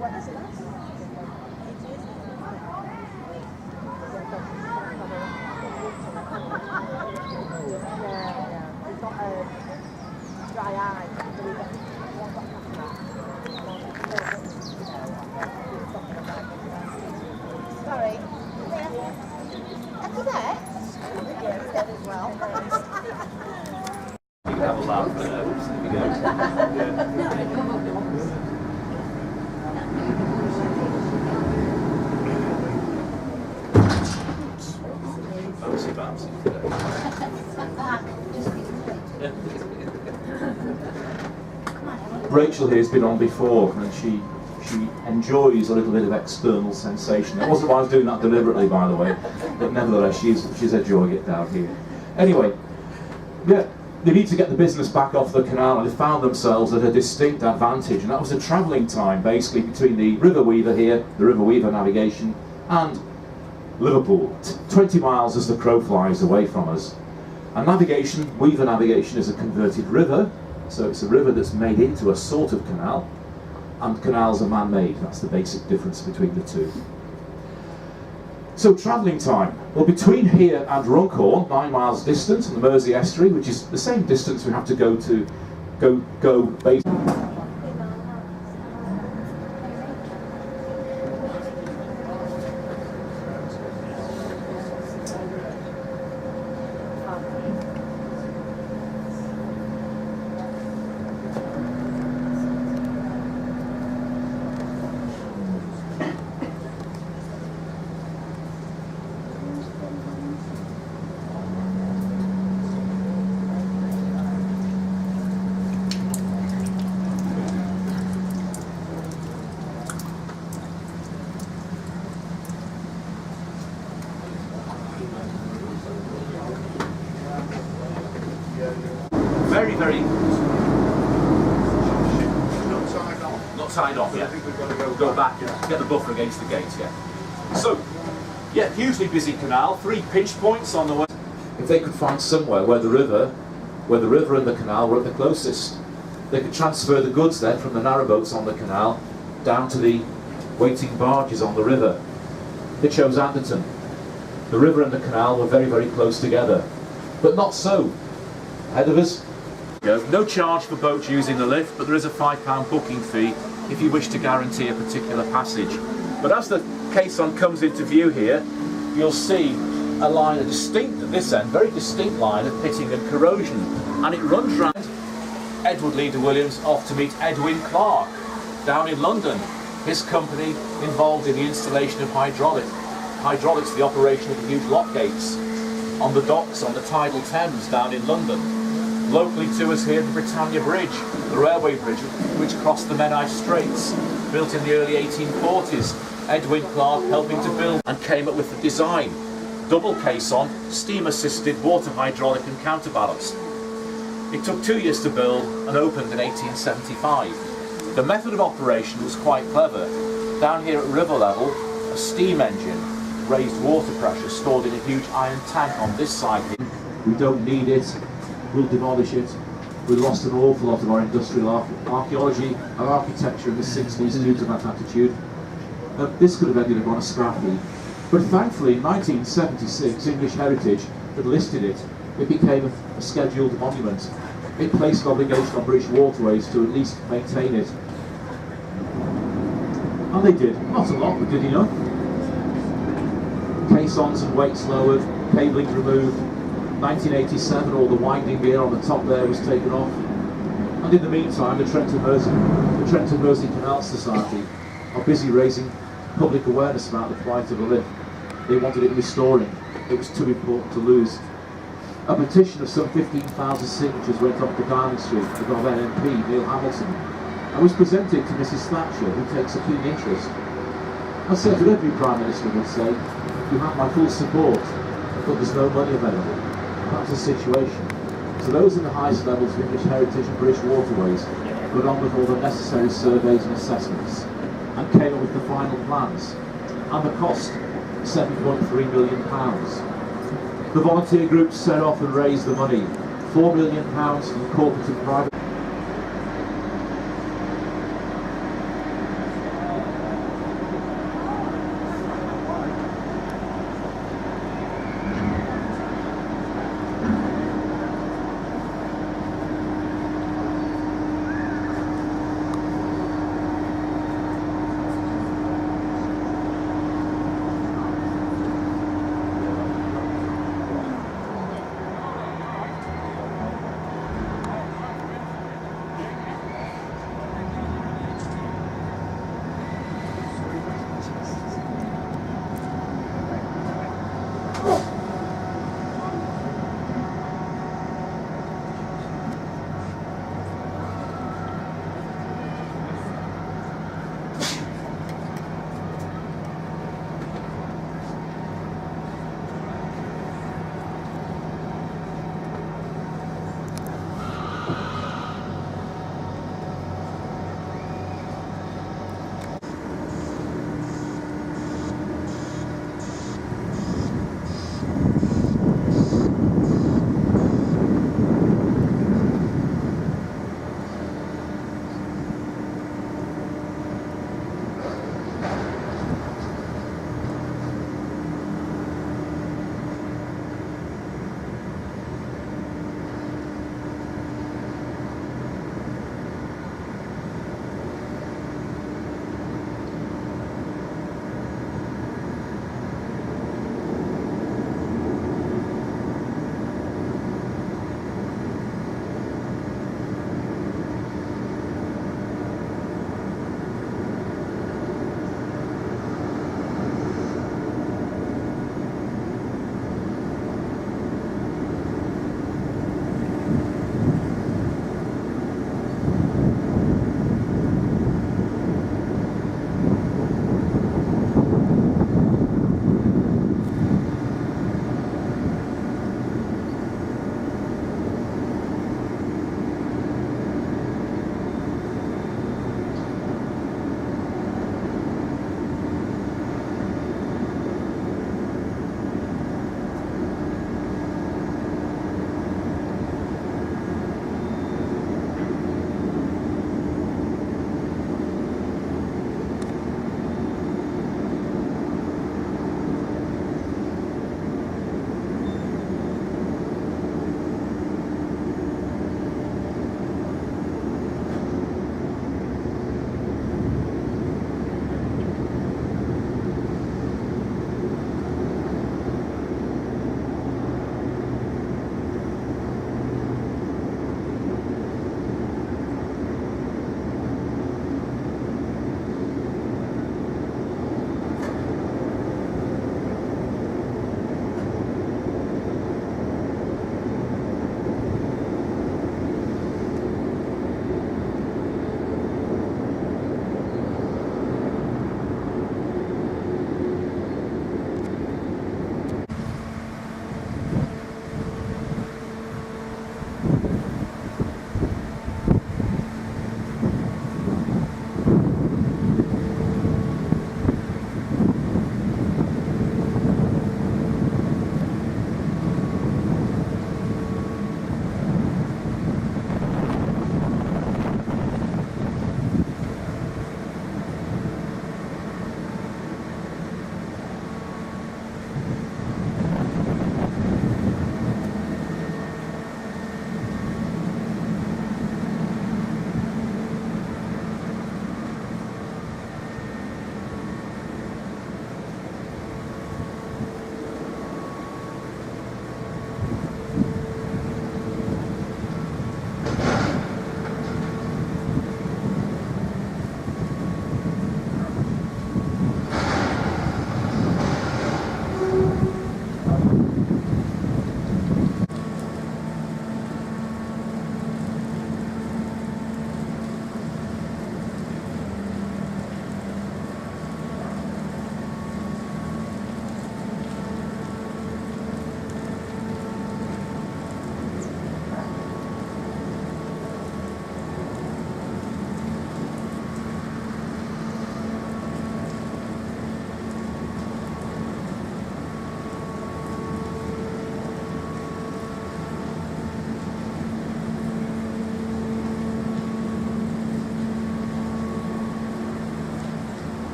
Dry eye. Sorry. Are you there? Yeah, he's dead as well. You can have a laugh there. Bouncy, bouncy. Rachel here has been on before, and she enjoys a little bit of external sensation. It wasn't why I was doing that deliberately, by the way, but nevertheless she's enjoying it down here. Anyway, yeah, they need to get the business back off the canal, and they found themselves at a distinct advantage, and that was the travelling time basically between the River Weaver here, the River Weaver navigation, and Liverpool. 20 miles as the crow flies away from us. And navigation, Weaver navigation, is a converted river, so it's a river that's made into a sort of canal, and canals are man-made. That's the basic difference between the two. So travelling time. Well, between here and Runcorn, 9 miles distant on the Mersey estuary, which is the same distance we have to go basically. Very not signed off yet. I think we've got to go back and get the buffer against the gate, yeah. So, yeah, hugely busy canal, 3 pinch points on the way. If they could find somewhere where the river and the canal were at the closest, they could transfer the goods then from the narrowboats on the canal down to the waiting barges on the river. They chose Anderton. The river and the canal were very close together, but not so. Ahead of us. No charge for boats using the lift, but there is a £5 booking fee if you wish to guarantee a particular passage. But as the caisson comes into view here, you'll see a line, a distinct, at this end, very distinct line of pitting and corrosion, and it runs round Edward Leader Williams off to meet Edwin Clark down in London. His company involved in the installation of hydraulics, the operation of the huge lock gates on the docks on the tidal Thames down in London. Locally to us here, the Britannia Bridge, the railway bridge which crossed the Menai Straits, built in the early 1840s. Edwin Clark helping to build and came up with the design. Double caisson, steam-assisted, water hydraulic and counterbalance. It took 2 years to build and opened in 1875. The method of operation was quite clever. Down here at river level, a steam engine raised water pressure stored in a huge iron tank on this side. We don't need it. We'll demolish it. We lost an awful lot of our industrial archaeology, our architecture in the 60s due to that attitude. This could have ended up on a scrap heap. But thankfully in 1976, English Heritage had listed it. It became a scheduled monument. It placed an obligation on British Waterways to at least maintain it. And they did. Not a lot, but did enough. Caissons and weights lowered, cabling removed. 1987, all the winding gear on the top there was taken off. And in the meantime, the Trent Mersey Canal Society are busy raising public awareness about the plight of the lift. They wanted it restoring. It was too important to lose. A petition of some 15,000 signatures went up to Downing Street above NMP Neil Hamilton and was presented to Mrs Thatcher, who takes a keen interest. I said what every Prime Minister would say, you have my full support, but there's no money available. That's the situation. So those in the highest levels of English Heritage and British Waterways got on with all the necessary surveys and assessments and came up with the final plans. And the cost, £7.3 million. The volunteer groups set off and raised the money, £4 million from corporate and private.